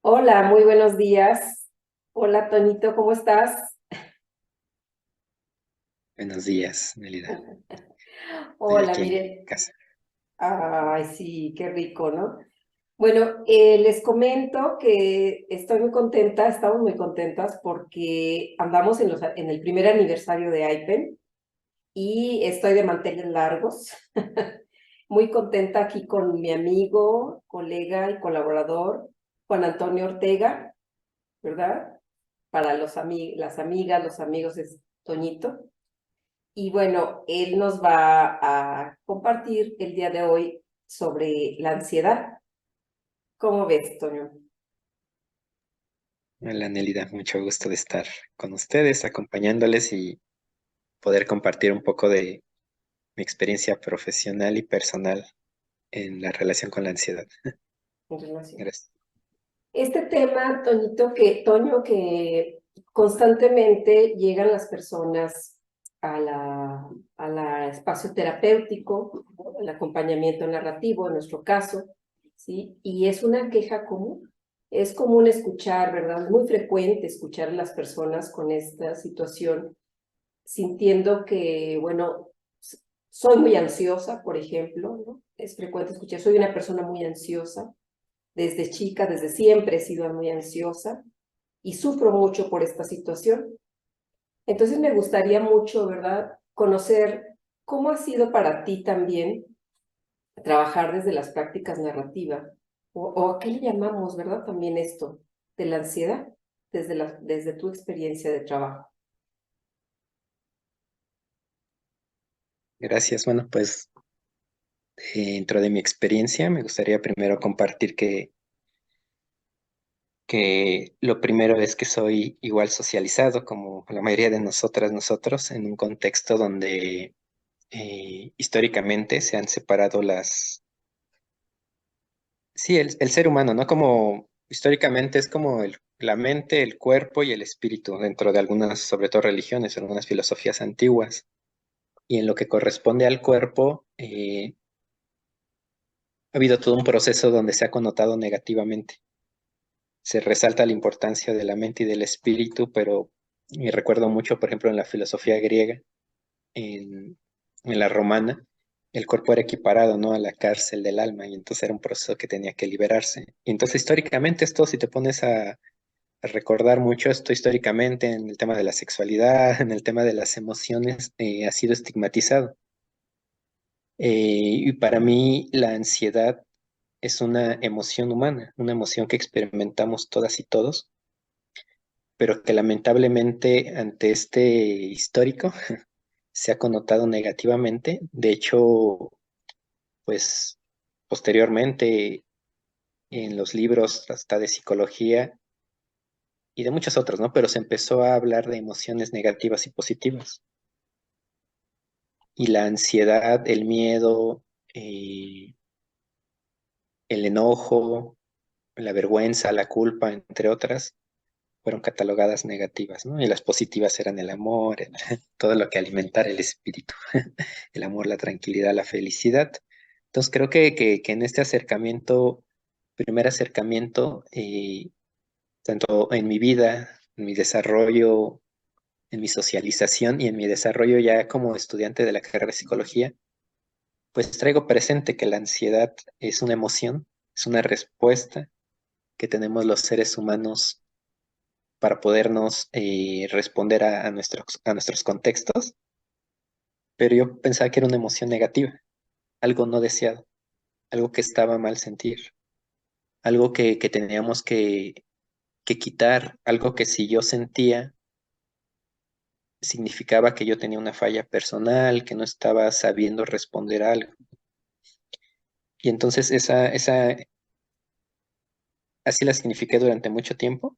Hola, muy buenos días. Hola, Tonito, ¿cómo estás? Buenos días, Nelida. Estoy Hola, aquí en miren. casa. Ay, sí, qué rico, ¿no? Bueno, les comento que estoy muy contenta, estamos muy contentas porque andamos en el primer aniversario de IPEN y estoy de manteles largos. Muy contenta aquí con mi amigo, colega y colaborador, Juan Antonio Ortega, ¿verdad? Para las amigas, los amigos es Toñito. Y bueno, él nos va a compartir el día de hoy sobre la ansiedad. ¿Cómo ves, Toño? Hola, Nelida. Mucho gusto de estar con ustedes, acompañándoles y poder compartir un poco de mi experiencia profesional y personal en la relación con la ansiedad. En relación. Gracias. Este tema, Toño, que constantemente llegan las personas a la espacio terapéutico, ¿no? El acompañamiento narrativo, en nuestro caso, ¿sí? Y es una queja común. Es común escuchar, ¿verdad? Es muy frecuente escuchar a las personas con esta situación sintiendo que, bueno, soy muy ansiosa, por ejemplo, ¿no? Es frecuente escuchar, soy una persona muy ansiosa, desde chica, desde siempre he sido muy ansiosa y sufro mucho por esta situación. Entonces me gustaría mucho, ¿verdad?, conocer cómo ha sido para ti también trabajar desde las prácticas narrativas, o a qué le llamamos, ¿verdad?, también esto de la ansiedad, desde tu experiencia de trabajo. Gracias. Bueno, pues dentro de mi experiencia, me gustaría primero compartir que lo primero es que soy igual socializado, como la mayoría de nosotras, nosotros, en un contexto donde históricamente se han separado Sí, el ser humano, ¿no? Como históricamente es como la mente, el cuerpo y el espíritu dentro de algunas, sobre todo religiones, algunas filosofías antiguas. Y en lo que corresponde al cuerpo, ha habido todo un proceso donde se ha connotado negativamente. Se resalta la importancia de la mente y del espíritu, pero y recuerdo mucho, por ejemplo, en la filosofía griega, en, en la romana, el cuerpo era equiparado, ¿no?, a la cárcel del alma, y entonces era un proceso que tenía que liberarse. Y entonces históricamente esto, si te pones a recordar mucho esto históricamente en el tema de la sexualidad, en el tema de las emociones, ha sido estigmatizado. Y para mí la ansiedad es una emoción humana, una emoción que experimentamos todas y todos, pero que lamentablemente ante este histórico se ha connotado negativamente. De hecho, pues posteriormente en los libros hasta de psicología y de muchos otros, ¿no? Pero se empezó a hablar de emociones negativas y positivas. Y la ansiedad, el miedo, eh, el enojo, la vergüenza, la culpa, entre otras, fueron catalogadas negativas, ¿no? Y las positivas eran el amor, todo lo que alimentara el espíritu, el amor, la tranquilidad, la felicidad. Entonces creo que en este acercamiento, primer acercamiento, tanto en mi vida, en mi desarrollo, en mi socialización y en mi desarrollo ya como estudiante de la carrera de psicología, pues traigo presente que la ansiedad es una emoción, es una respuesta que tenemos los seres humanos para podernos responder a nuestros contextos, pero yo pensaba que era una emoción negativa, algo no deseado, algo que estaba mal sentir, algo que teníamos que quitar, algo que si yo sentía significaba que yo tenía una falla personal, que no estaba sabiendo responder a algo. Y entonces así la signifiqué durante mucho tiempo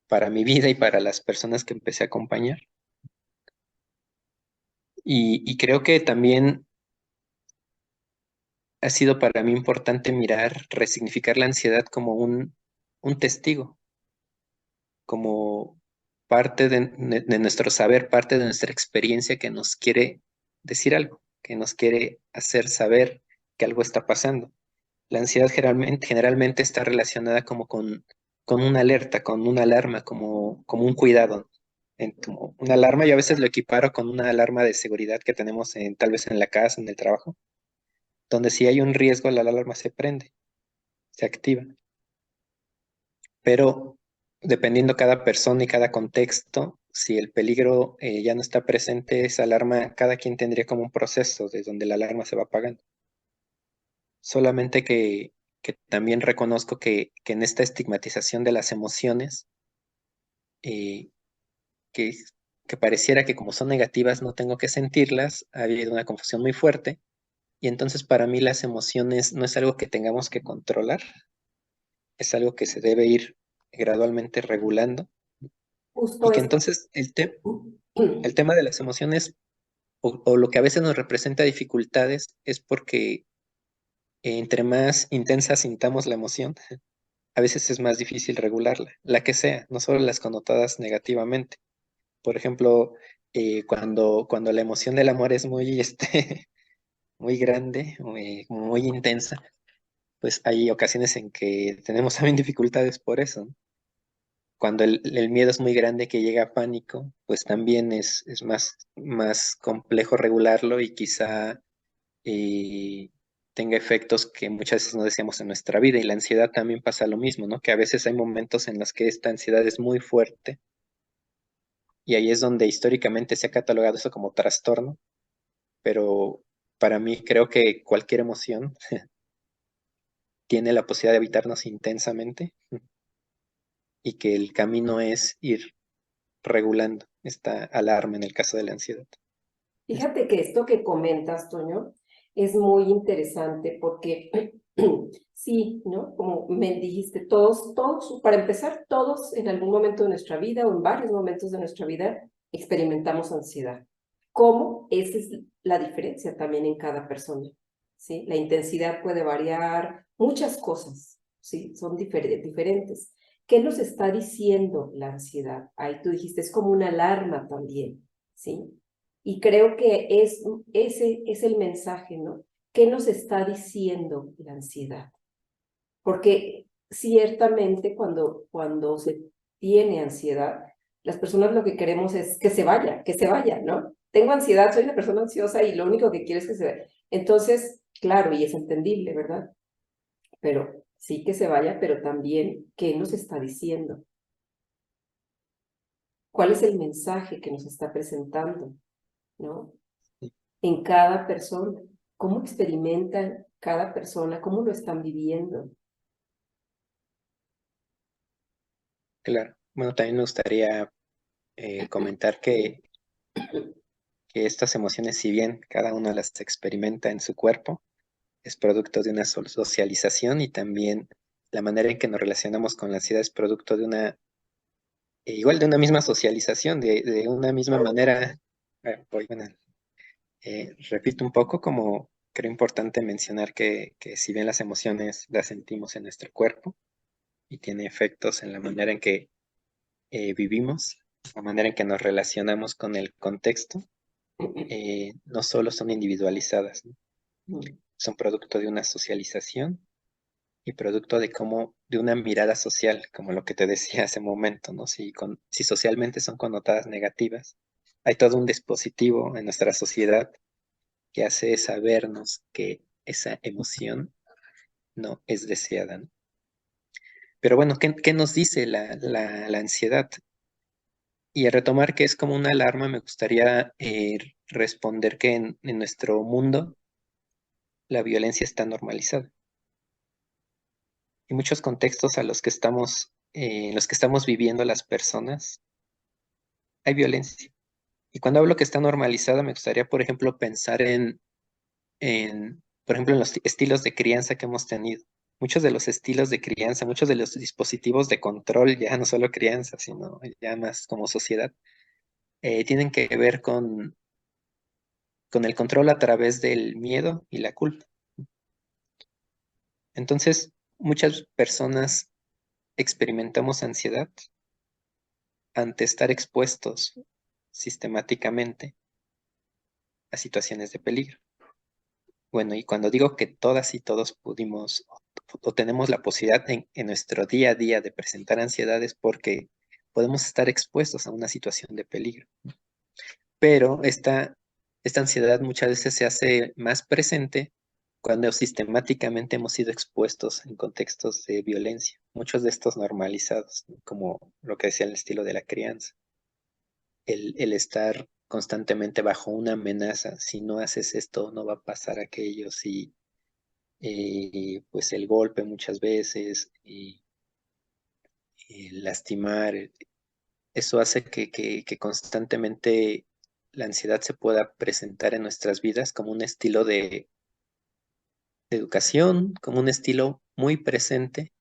para mi vida y para las personas que empecé a acompañar. Y creo que también ha sido para mí importante mirar, resignificar la ansiedad como un testigo, como parte de nuestro saber, parte de nuestra experiencia que nos quiere decir algo, que nos quiere hacer saber que algo está pasando. La ansiedad generalmente está relacionada como con una alerta, con una alarma, como un cuidado. Como una alarma, yo a veces lo equiparo con una alarma de seguridad que tenemos tal vez en la casa, en el trabajo, donde si hay un riesgo, la alarma se prende, se activa. Pero dependiendo cada persona y cada contexto, si el peligro ya no está presente, esa alarma, cada quien tendría como un proceso de donde la alarma se va apagando. Solamente que también reconozco que en esta estigmatización de las emociones, eh, que, que pareciera que como son negativas no tengo que sentirlas, ha habido una confusión muy fuerte. Y entonces para mí las emociones no es algo que tengamos que controlar, es algo que se debe ir gradualmente regulando. Y Justo que es. entonces el tema de las emociones o lo que a veces nos representa dificultades es porque entre más intensa sintamos la emoción, a veces es más difícil regularla, la que sea, no solo las connotadas negativamente. Por ejemplo, cuando la emoción del amor es muy, muy grande, muy intensa, pues hay ocasiones en que tenemos también dificultades por eso, ¿no? Cuando el miedo es muy grande que llega a pánico, pues también es más complejo regularlo y quizá eh, tenga efectos que muchas veces no deseamos en nuestra vida. Y la ansiedad también pasa lo mismo, ¿no? Que a veces hay momentos en los que esta ansiedad es muy fuerte y ahí es donde históricamente se ha catalogado eso como trastorno, pero para mí creo que cualquier emoción tiene la posibilidad de habitarnos intensamente y que el camino es ir regulando esta alarma en el caso de la ansiedad. Es- Fíjate que esto que comentas, Toño, es muy interesante porque sí, ¿no? Como me dijiste, todos, para empezar, todos en algún momento de nuestra vida o en varios momentos de nuestra vida experimentamos ansiedad. ¿Cómo? Esa es la diferencia también en cada persona, ¿sí? La intensidad puede variar, muchas cosas, ¿sí? Son diferentes. ¿Qué nos está diciendo la ansiedad? Ahí tú dijiste, es como una alarma también, ¿sí? Y creo que ese es el mensaje, ¿no? ¿Qué nos está diciendo la ansiedad? Porque ciertamente cuando se tiene ansiedad, las personas lo que queremos es que se vaya, ¿no? Tengo ansiedad, soy una persona ansiosa y lo único que quiero es que se vaya. Entonces, claro, y es entendible, ¿verdad? Pero sí que se vaya, pero también, ¿qué nos está diciendo? ¿Cuál es el mensaje que nos está presentando? ¿No? En cada persona, cómo experimentan cada persona, cómo lo están viviendo. Claro. Bueno, también me gustaría comentar que estas emociones, si bien cada uno las experimenta en su cuerpo, es producto de una socialización y también la manera en que nos relacionamos con la ansiedad es producto de igual de una misma socialización, de una misma manera. Bueno, repito un poco, como creo importante mencionar que si bien las emociones las sentimos en nuestro cuerpo y tiene efectos en la manera en que vivimos, la manera en que nos relacionamos con el contexto, no solo son individualizadas, ¿no? Son producto de una socialización y producto de una mirada social, como lo que te decía hace un momento, ¿no? Si socialmente son connotadas negativas, hay todo un dispositivo en nuestra sociedad que hace sabernos que esa emoción no es deseada, ¿no? Pero bueno, ¿qué nos dice la ansiedad? Y a retomar que es como una alarma, me gustaría responder que en nuestro mundo la violencia está normalizada. Y muchos contextos en los que estamos viviendo las personas, hay violencia. Y cuando hablo que está normalizada, me gustaría, por ejemplo, pensar por ejemplo, en los estilos de crianza que hemos tenido. Muchos de los estilos de crianza, muchos de los dispositivos de control, ya no solo crianza, sino ya más como sociedad, tienen que ver con el control a través del miedo y la culpa. Entonces, muchas personas experimentamos ansiedad ante estar expuestos sistemáticamente a situaciones de peligro. bueno, y cuando digo que todas y todos pudimos o tenemos la posibilidad en nuestro día a día de presentar ansiedad es porque podemos estar expuestos a una situación de peligro. Pero esta ansiedad muchas veces se hace más presente cuando sistemáticamente hemos sido expuestos en contextos de violencia, muchos de estos normalizados, ¿no? Como lo que decía el estilo de la crianza, el estar constantemente bajo una amenaza, si no haces esto no va a pasar aquello, si pues el golpe muchas veces y lastimar, eso hace que constantemente la ansiedad se pueda presentar en nuestras vidas como un estilo de educación, como un estilo muy presente,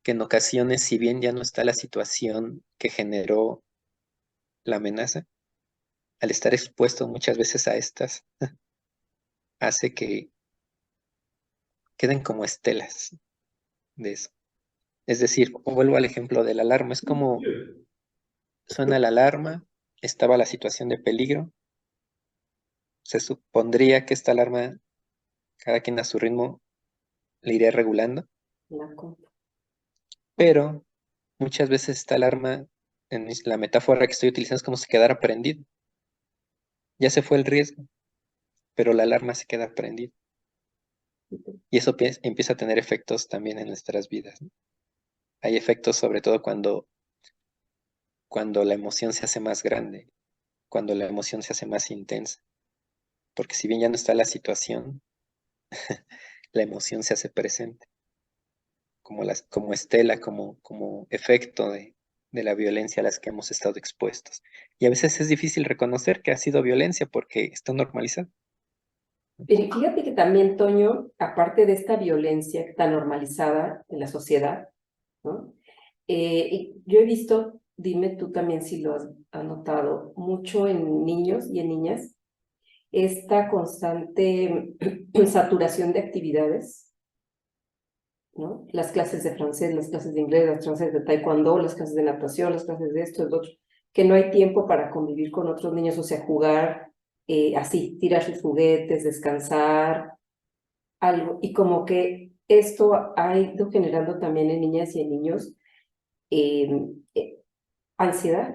que en ocasiones, si bien ya no está la situación que generó la amenaza, al estar expuesto muchas veces a estas, hace que queden como estelas de eso. Es decir, vuelvo al ejemplo de la alarma, es como suena la alarma, estaba la situación de peligro, se supondría que esta alarma, cada quien a su ritmo, le iría regulando, La com- pero muchas veces esta alarma, en la metáfora que estoy utilizando, es como si quedara prendido. Ya se fue el riesgo, pero la alarma se queda prendida. Y eso empieza a tener efectos también en nuestras vidas, ¿no? Hay efectos sobre todo cuando la emoción se hace más grande, cuando la emoción se hace más intensa, porque si bien ya no está la situación, la emoción se hace presente, como estela, como efecto de la violencia a las que hemos estado expuestos. Y a veces es difícil reconocer que ha sido violencia porque está normalizado. Pero fíjate que también, Toño, aparte de esta violencia que está normalizada en la sociedad, ¿no? Y yo he visto, dime tú también si lo has notado, mucho en niños y en niñas, esta constante saturación de actividades, ¿no? Las clases de francés, las clases de inglés, las clases de taekwondo, las clases de natación, las clases de esto, de otro, que no hay tiempo para convivir con otros niños, o sea, jugar así, tirar sus juguetes, descansar, algo. Y como que esto ha ido generando también en niñas y en niños eh, eh, ansiedad,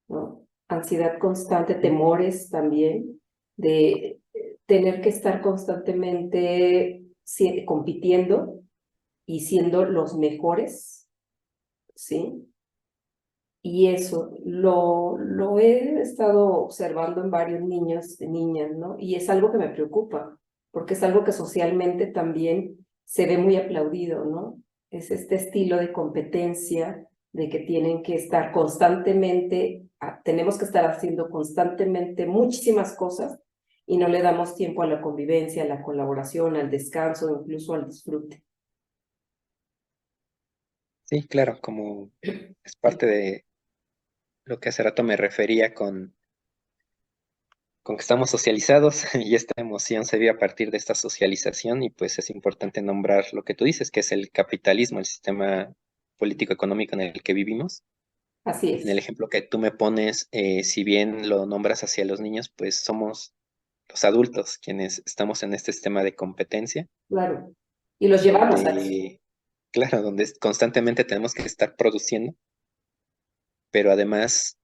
¿no? Ansiedad constante, temores también, de tener que estar constantemente compitiendo y siendo los mejores, ¿sí? Y eso lo he estado observando en varios niños y niñas, ¿no? Y es algo que me preocupa, porque es algo que socialmente también se ve muy aplaudido, ¿no? Es este estilo de competencia, de que tienen que estar constantemente, tenemos que estar haciendo constantemente muchísimas cosas y no le damos tiempo a la convivencia, a la colaboración, al descanso, incluso al disfrute. Sí, claro, como es parte de lo que hace rato me refería con que estamos socializados y esta emoción se vive a partir de esta socialización y pues es importante nombrar lo que tú dices, que es el capitalismo, el sistema político-económico en el que vivimos. Así En el es, ejemplo que tú me pones, si bien lo nombras hacia los niños, pues somos los adultos quienes estamos en este sistema de competencia, claro. Y los llevamos a eso. donde, claro, donde constantemente tenemos que estar produciendo, pero además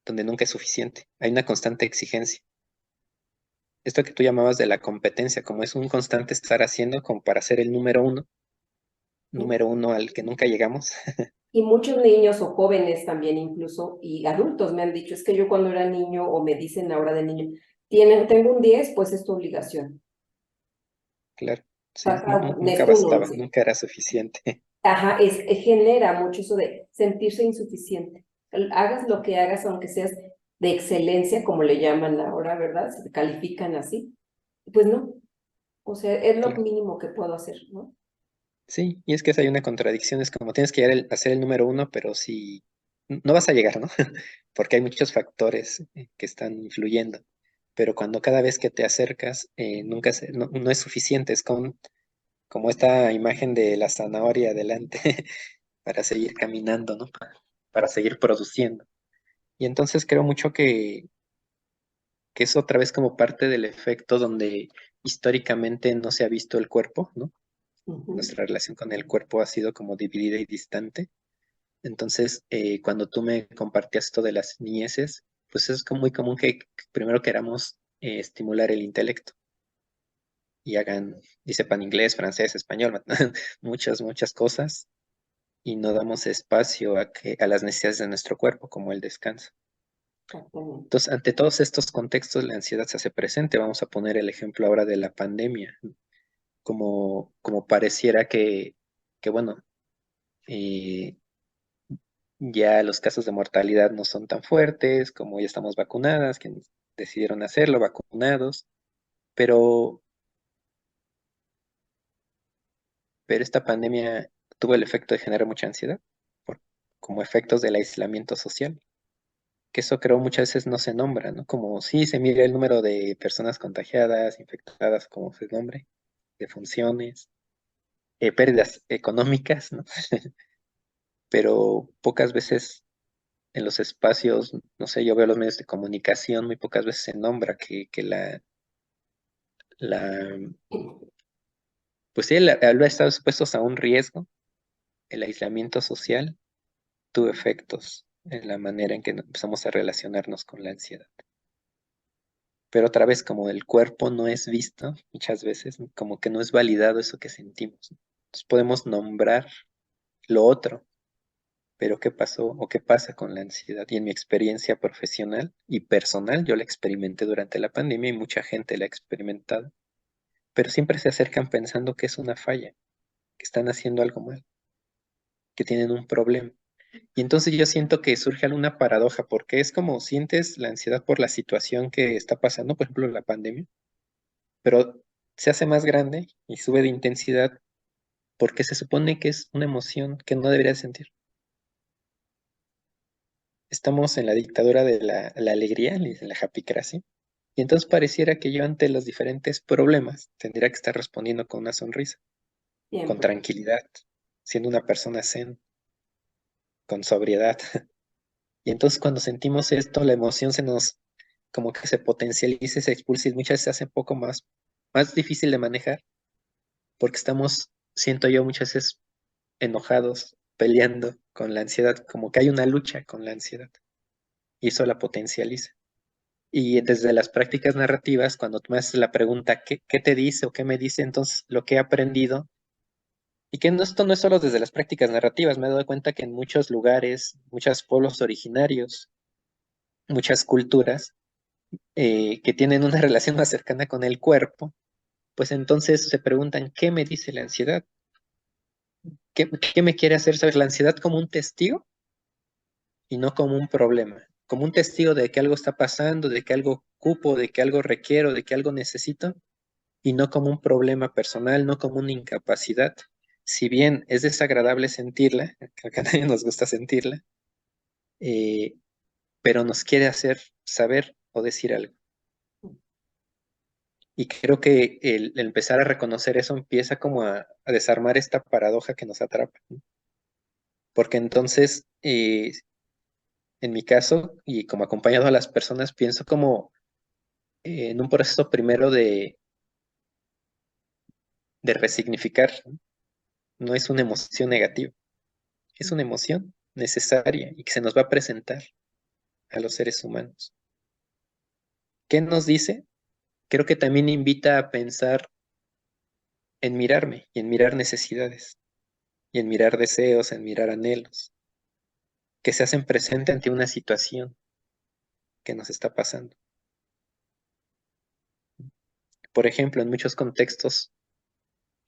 donde nunca es suficiente. Hay una constante exigencia. Esto que tú llamabas de la competencia, como es un constante estar haciendo como para ser el número uno al que nunca llegamos. Y muchos niños o jóvenes también incluso, y adultos me han dicho, es que yo cuando era niño, o me dicen ahora de niño, tengo un 10 pues es tu obligación. Claro, sí, Saca, nunca necesito un bastaba, 11. nunca era suficiente. Ajá, genera mucho eso de sentirse insuficiente. Hagas lo que hagas, aunque seas de excelencia, como le llaman ahora, ¿verdad? Se te califican así. Pues no, o sea, es lo Claro. mínimo que puedo hacer, ¿no? Sí, y es que hay una contradicción, es como tienes que llegar a ser el número uno, pero si no vas a llegar, ¿no? Porque hay muchos factores que están influyendo, pero cuando cada vez que te acercas, nunca no es suficiente, es como esta imagen de la zanahoria adelante para seguir caminando, ¿no? Para seguir produciendo. Y entonces creo mucho que es otra vez como parte del efecto donde históricamente no se ha visto el cuerpo, ¿no? Ujú. Nuestra relación con el cuerpo ha sido como dividida y distante. Entonces, cuando tú me compartías esto de las niñeces, pues es como muy común que primero queramos estimular el intelecto y hagan, y sepan inglés, francés, español, muchas cosas, y no damos espacio a las necesidades de nuestro cuerpo, como el descanso. Exactamente. Entonces, ante todos estos contextos, la ansiedad se hace presente. Vamos a poner el ejemplo ahora de la pandemia, como pareciera que bueno, eh, ya los casos de mortalidad no son tan fuertes, como ya estamos vacunadas, quienes decidieron hacerlo, vacunados, pero, pero esta pandemia tuvo el efecto de generar mucha ansiedad, por- como efectos del aislamiento social, que eso creo muchas veces no se nombra, ¿no? Como sí se mide el número de personas contagiadas, infectadas, como se nombre, de funciones, pérdidas económicas, ¿no? Pero pocas veces en los espacios, no sé, yo veo los medios de comunicación, muy pocas veces se nombra que la, pues sí, al estar expuestos a un riesgo, el aislamiento social tuvo efectos en la manera en que empezamos a relacionarnos con la ansiedad. Pero otra vez, como el cuerpo no es visto, muchas veces, como que no es validado eso que sentimos. Entonces podemos nombrar lo otro, pero ¿qué pasó o qué pasa con la ansiedad? Y en mi experiencia profesional y personal, yo la experimenté durante la pandemia y mucha gente la ha experimentado, pero siempre se acercan pensando que es una falla, que están haciendo algo mal, que tienen un problema. Y entonces yo siento que surge alguna paradoja, porque es como sientes la ansiedad por la situación que está pasando, por ejemplo, la pandemia, pero se hace más grande y sube de intensidad porque se supone que es una emoción que no debería sentir. Estamos en la dictadura de la alegría, de la happycracy, y entonces pareciera que yo ante los diferentes problemas tendría que estar respondiendo con una sonrisa, con Siempre. tranquilidad, siendo una persona zen, con sobriedad. Y entonces cuando sentimos esto, la emoción se nos como que se potencializa, se expulsa y muchas veces se hace un poco más difícil de manejar porque estamos, siento yo, muchas veces enojados, peleando con la ansiedad, como que hay una lucha con la ansiedad y eso la potencializa. Y desde las prácticas narrativas, cuando tú me haces la pregunta, ¿qué te dice o qué me dice? Entonces, lo que he aprendido, y que esto no es solo desde las prácticas narrativas, me he dado cuenta que en muchos lugares, muchos pueblos originarios, muchas culturas, que tienen una relación más cercana con el cuerpo, pues entonces se preguntan, ¿qué me dice la ansiedad? ¿Qué me quiere hacer saber la ansiedad como un testigo y no como un problema? Como un testigo de que algo está pasando, de que algo ocupo, de que algo requiero, de que algo necesito, y no como un problema personal, no como una incapacidad. Si bien es desagradable sentirla, creo que a nadie nos gusta sentirla, eh, pero nos quiere hacer saber o decir algo. Y creo que el empezar a reconocer eso empieza como a desarmar esta paradoja que nos atrapa, ¿no? Porque entonces, en mi caso, y como acompañado a las personas, pienso como en un proceso primero de resignificar, ¿no? No es una emoción negativa, es una emoción necesaria y que se nos va a presentar a los seres humanos. ¿Qué nos dice? Creo que también invita a pensar en mirarme y en mirar necesidades y en mirar deseos, en mirar anhelos que se hacen presente ante una situación que nos está pasando. Por ejemplo, en muchos contextos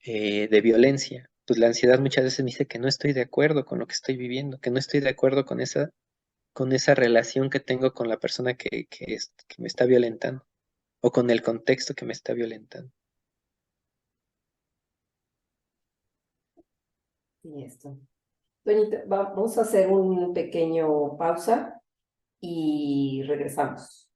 de violencia, pues la ansiedad muchas veces me dice que no estoy de acuerdo con lo que estoy viviendo, que no estoy de acuerdo con esa relación que tengo con la persona que me está violentando o con el contexto que me está violentando. Y esto. Toñito, vamos a hacer un pequeño pausa y regresamos.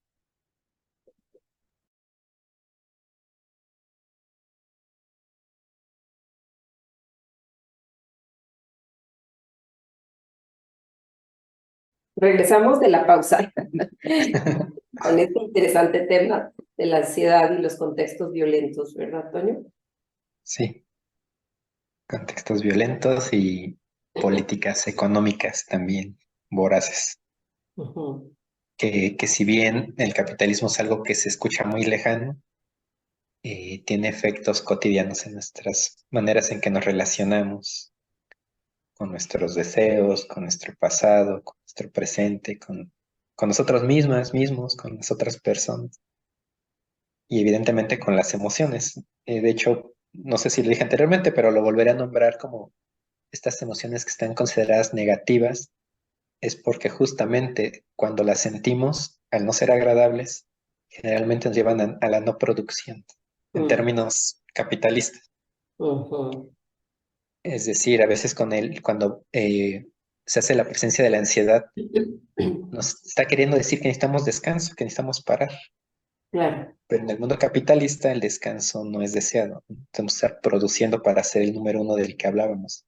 Regresamos de la pausa. con este interesante tema de la ansiedad y los contextos violentos, ¿verdad, Toño? Sí, contextos violentos y políticas económicas también voraces. Ujú, Que si bien el capitalismo es algo que se escucha muy lejano, tiene efectos cotidianos en nuestras maneras en que nos relacionamos con nuestros deseos, con nuestro pasado, con nuestro presente, con nosotros mismos, con las otras personas y evidentemente con las emociones. De hecho, no sé si lo dije anteriormente, pero lo volveré a nombrar como estas emociones que están consideradas negativas, es porque justamente cuando las sentimos, al no ser agradables, generalmente nos llevan a la no producción, en mm, términos capitalistas. ujú. Es decir, a veces cuando se hace la presencia de la ansiedad, nos está queriendo decir que necesitamos descanso, que necesitamos parar. Claro. Pero en el mundo capitalista el descanso no es deseado. Tenemos que estar produciendo para ser el número uno del que hablábamos.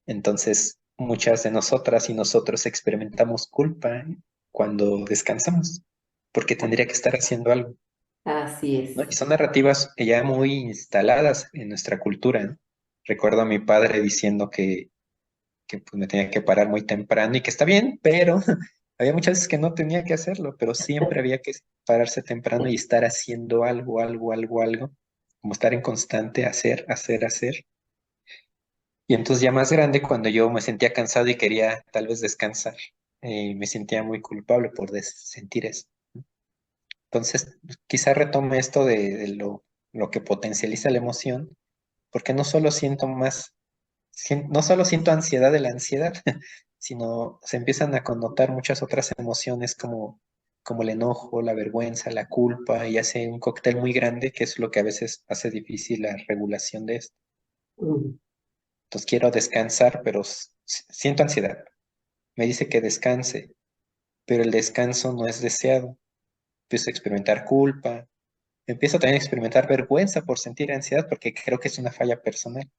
Entonces, muchas de nosotras y nosotros experimentamos culpa cuando descansamos, porque tendría que estar haciendo algo, Así ¿no? es. Y son narrativas ya muy instaladas en nuestra cultura, ¿no? Recuerdo a mi padre diciendo que pues, me tenía que parar muy temprano y que está bien, pero había muchas veces que no tenía que hacerlo, pero siempre había que pararse temprano y estar haciendo algo, como estar en constante hacer. Y entonces ya más grande, cuando yo me sentía cansado y quería tal vez descansar, me sentía muy culpable por sentir eso. Entonces, quizá retome esto de lo que potencializa la emoción, porque no solo siento no solo siento ansiedad de la ansiedad, sino se empiezan a connotar muchas otras emociones como el enojo, la vergüenza, la culpa, y hace un cóctel muy grande que es lo que a veces hace difícil la regulación de esto. Mm, Entonces quiero descansar, pero siento ansiedad. Me dice que descanse, pero el descanso no es deseado. Empiezo a experimentar culpa, empiezo también a experimentar vergüenza por sentir ansiedad porque creo que es una falla personal.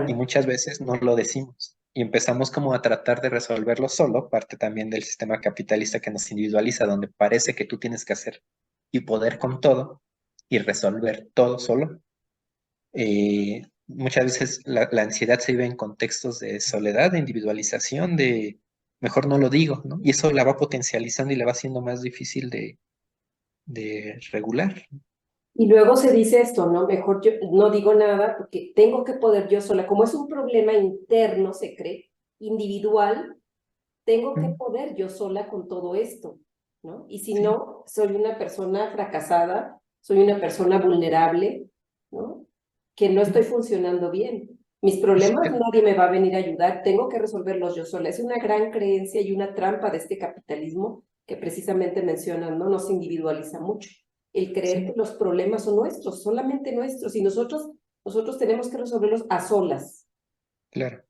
Y claro. muchas veces no lo decimos y empezamos como a tratar de resolverlo solo, parte también del sistema capitalista que nos individualiza, donde parece que tú tienes que hacer y poder con todo y resolver todo solo. Muchas veces la ansiedad se vive en contextos de soledad, de individualización, de mejor no lo digo, ¿no? Y eso la va potencializando y la va haciendo más difícil de regular. Y luego se dice esto, ¿no? Mejor yo no digo nada porque tengo que poder yo sola. Como es un problema interno, se cree, individual, tengo que Mm, poder yo sola con todo esto, ¿no? Y si sí, no, soy una persona fracasada, soy una persona vulnerable, ¿no? Que no estoy mm, funcionando bien. Mis sí, problemas nadie me va a venir a ayudar, tengo que resolverlos yo sola. Es una gran creencia y una trampa de este capitalismo que precisamente mencionan, ¿no? Nos individualiza mucho. El creer que sí, los problemas son nuestros, solamente nuestros, y nosotros tenemos que resolverlos a solas. claro.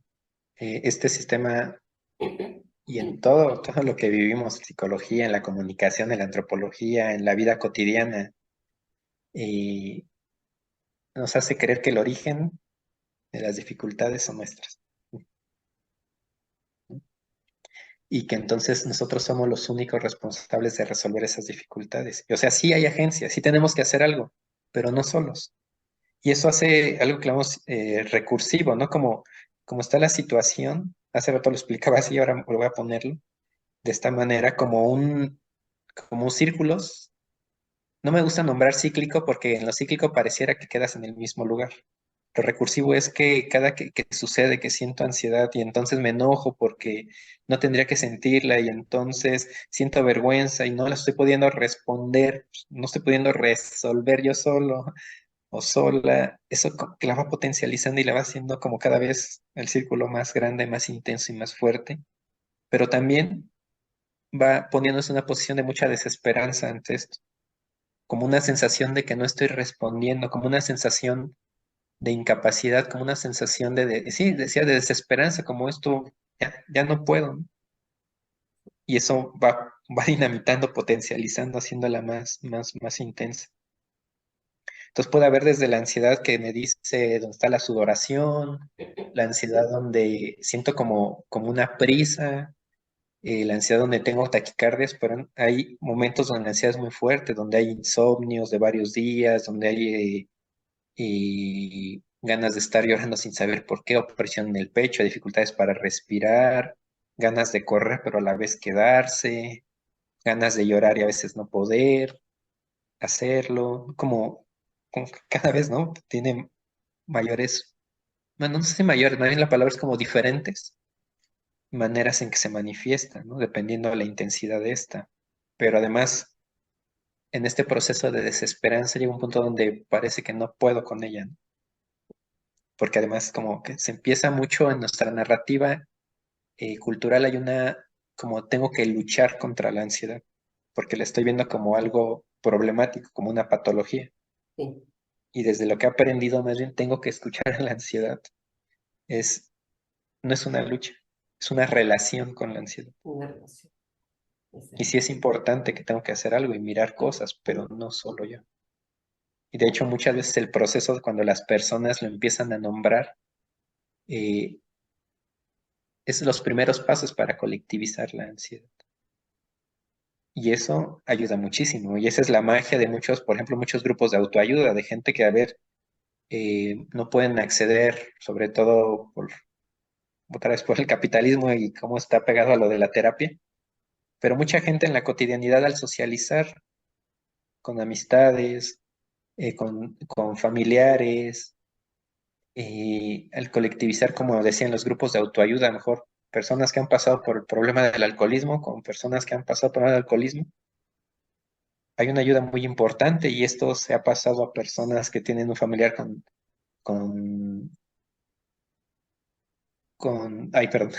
Este sistema y en todo lo que vivimos, psicología, en la comunicación, en la antropología, en la vida cotidiana, y nos hace creer que el origen de las dificultades son nuestras. Y que entonces nosotros somos los únicos responsables de resolver esas dificultades. O sea, sí hay agencia, sí tenemos que hacer algo, pero no solos. Y eso hace algo que llamamos recursivo, ¿no? Como está la situación, hace rato lo explicaba así, ahora lo voy a ponerlo de esta manera, como círculos. No me gusta nombrar cíclico porque en lo cíclico pareciera que quedas en el mismo lugar. Lo recursivo es que cada que sucede que siento ansiedad y entonces me enojo porque no tendría que sentirla y entonces siento vergüenza y no la estoy pudiendo responder, no estoy pudiendo resolver yo solo o sola, eso que la va potencializando y la va haciendo como cada vez el círculo más grande, más intenso y más fuerte, pero también va poniéndose en una posición de mucha desesperanza ante esto, como una sensación de que no estoy respondiendo, como una sensación de incapacidad, como una sensación sí, decía, de desesperanza, como esto ya no puedo, ¿no? Y eso va dinamitando, potencializando, haciéndola más intensa. Entonces puede haber desde la ansiedad que me dice dónde está la sudoración, la ansiedad donde siento como una prisa, la ansiedad donde tengo taquicardias, pero hay momentos donde la ansiedad es muy fuerte, donde hay insomnios de varios días, donde hay ganas de estar llorando sin saber por qué, opresión en el pecho, dificultades para respirar, ganas de correr pero a la vez quedarse, ganas de llorar y a veces no poder hacerlo, como que cada vez, ¿no? Tiene mayores, bueno, no sé si mayores, más bien la palabra es como diferentes maneras en que se manifiesta, ¿no? Dependiendo de la intensidad de esta. Pero además, en este proceso de desesperanza llega un punto donde parece que no puedo con ella, ¿no? Porque además como que se empieza mucho en nuestra narrativa cultural, hay como tengo que luchar contra la ansiedad, porque la estoy viendo como algo problemático, como una patología. Sí, Y desde lo que he aprendido, más bien tengo que escuchar a la ansiedad. Es, no es una lucha, es una relación con la ansiedad. una relación. Y sí Exacto. es importante que tengo que hacer algo y mirar cosas, pero no solo yo. Y de hecho muchas veces el proceso cuando las personas lo empiezan a nombrar eh, es los primeros pasos para colectivizar la ansiedad. Y eso ayuda muchísimo. Y esa es la magia de muchos, por ejemplo, muchos grupos de autoayuda, de gente que, a ver, no pueden acceder, sobre todo otra vez por el capitalismo y cómo está pegado a lo de la terapia. Pero mucha gente en la cotidianidad al socializar con amistades, con familiares, al colectivizar, como decían los grupos de autoayuda, a lo mejor personas que han pasado por el problema del alcoholismo, con personas que han pasado por el alcoholismo, hay una ayuda muy importante y esto se ha pasado a personas que tienen un familiar con, ay, perdón,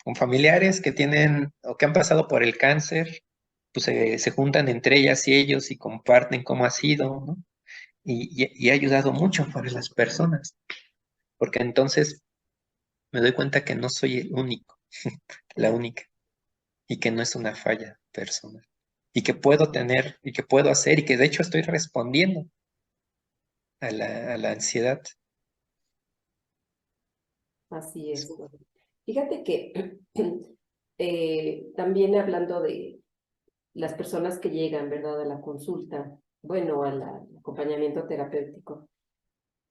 con familiares que tienen o que han pasado por el cáncer, pues se juntan entre ellas y ellos y comparten cómo ha sido, ¿no? Y ha ayudado mucho para las personas, porque entonces me doy cuenta que no soy el único, la Claro. única, y que no es una falla personal, y que puedo tener, y que puedo hacer, y que de hecho estoy respondiendo a la ansiedad. Así es. Fíjate que también hablando de las personas que llegan, ¿verdad?, a la consulta, bueno, al acompañamiento terapéutico,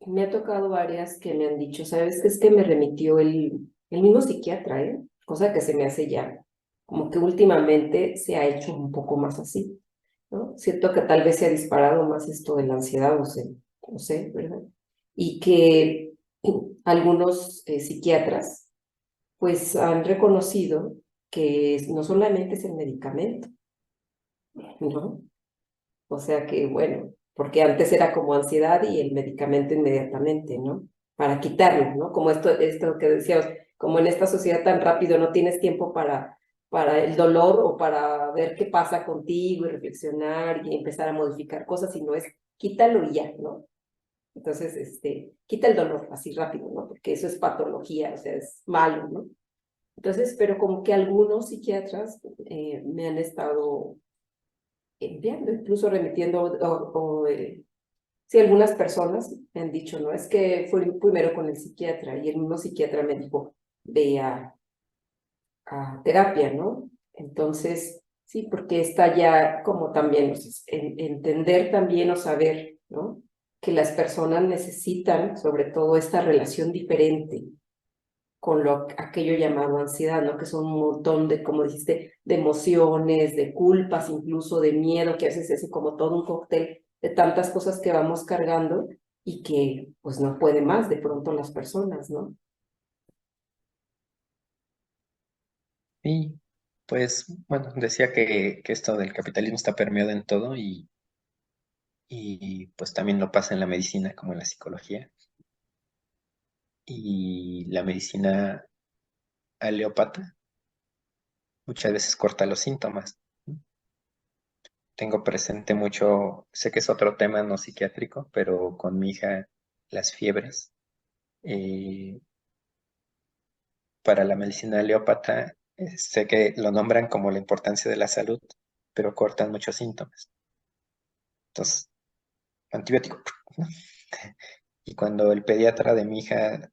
me ha tocado varias que me han dicho, ¿sabes qué? Es que me remitió el mismo psiquiatra, ¿eh? Cosa que se me hace ya, como que últimamente se ha hecho un poco más así, ¿no? Siento que tal vez se ha disparado más esto de la ansiedad, no sé, ¿verdad? Y que algunos psiquiatras pues han reconocido que no solamente es el medicamento, ¿no? O sea que, bueno, porque antes era como ansiedad y el medicamento inmediatamente, ¿no? Para quitarlo, ¿no? Como esto que decíamos, como en esta sociedad tan rápido no tienes tiempo para el dolor o para ver qué pasa contigo y reflexionar y empezar a modificar cosas, sino es quítalo y ya, ¿no? Entonces, quita el dolor así rápido, ¿no? Porque eso es patología, o sea, es malo, ¿no? Entonces, pero como que algunos psiquiatras me han estado enviando, incluso remitiendo, sí, algunas personas me han dicho, no, es que fui primero con el psiquiatra y el mismo psiquiatra me dijo, ve a terapia, ¿no? Entonces, sí, porque está ya como también, o sea, entender también o saber, ¿no? Que las personas necesitan sobre todo esta relación diferente con aquello llamado ansiedad, ¿no? Que son un montón de, como dijiste, de emociones, de culpas, incluso de miedo, que a veces es como todo un cóctel de tantas cosas que vamos cargando y que pues no puede más de pronto las personas, ¿no? Y pues, bueno, decía que esto del capitalismo está permeado en todo y pues también lo pasa en la medicina como en la psicología. Y la medicina aleópata muchas veces corta los síntomas. Tengo presente mucho, sé que es otro tema no psiquiátrico, pero con mi hija las fiebres. eh, para la medicina aleópata, sé que lo nombran como la importancia de la salud, pero cortan muchos síntomas. Entonces, antibiótico, ¿no? Y cuando el pediatra de mi hija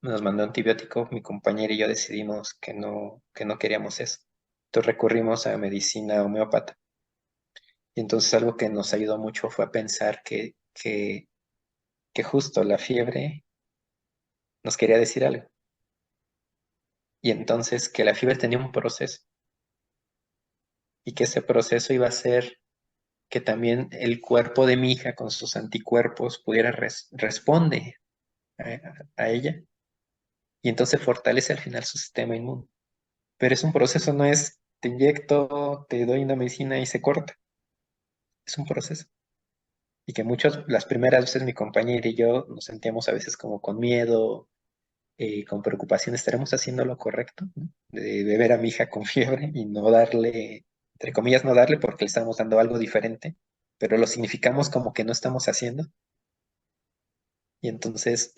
nos mandó antibiótico, mi compañera y yo decidimos que no queríamos eso. Entonces recurrimos a medicina homeópata. Y entonces algo que nos ayudó mucho fue a pensar que justo la fiebre nos quería decir algo. Y entonces que la fiebre tenía un proceso y que ese proceso iba a ser que también el cuerpo de mi hija con sus anticuerpos pudiera responde a ella y entonces fortalece al final su sistema inmune. Pero es un proceso, no es te inyecto, te doy una medicina y se corta. Es un proceso. Y que muchos, las primeras veces mi compañera y yo nos sentíamos a veces como con miedo, con preocupación, ¿estaremos haciendo lo correcto? ¿No? De beber a mi hija con fiebre y no darle, entre comillas, no darle porque le estamos dando algo diferente, pero lo significamos como que no estamos haciendo. Y entonces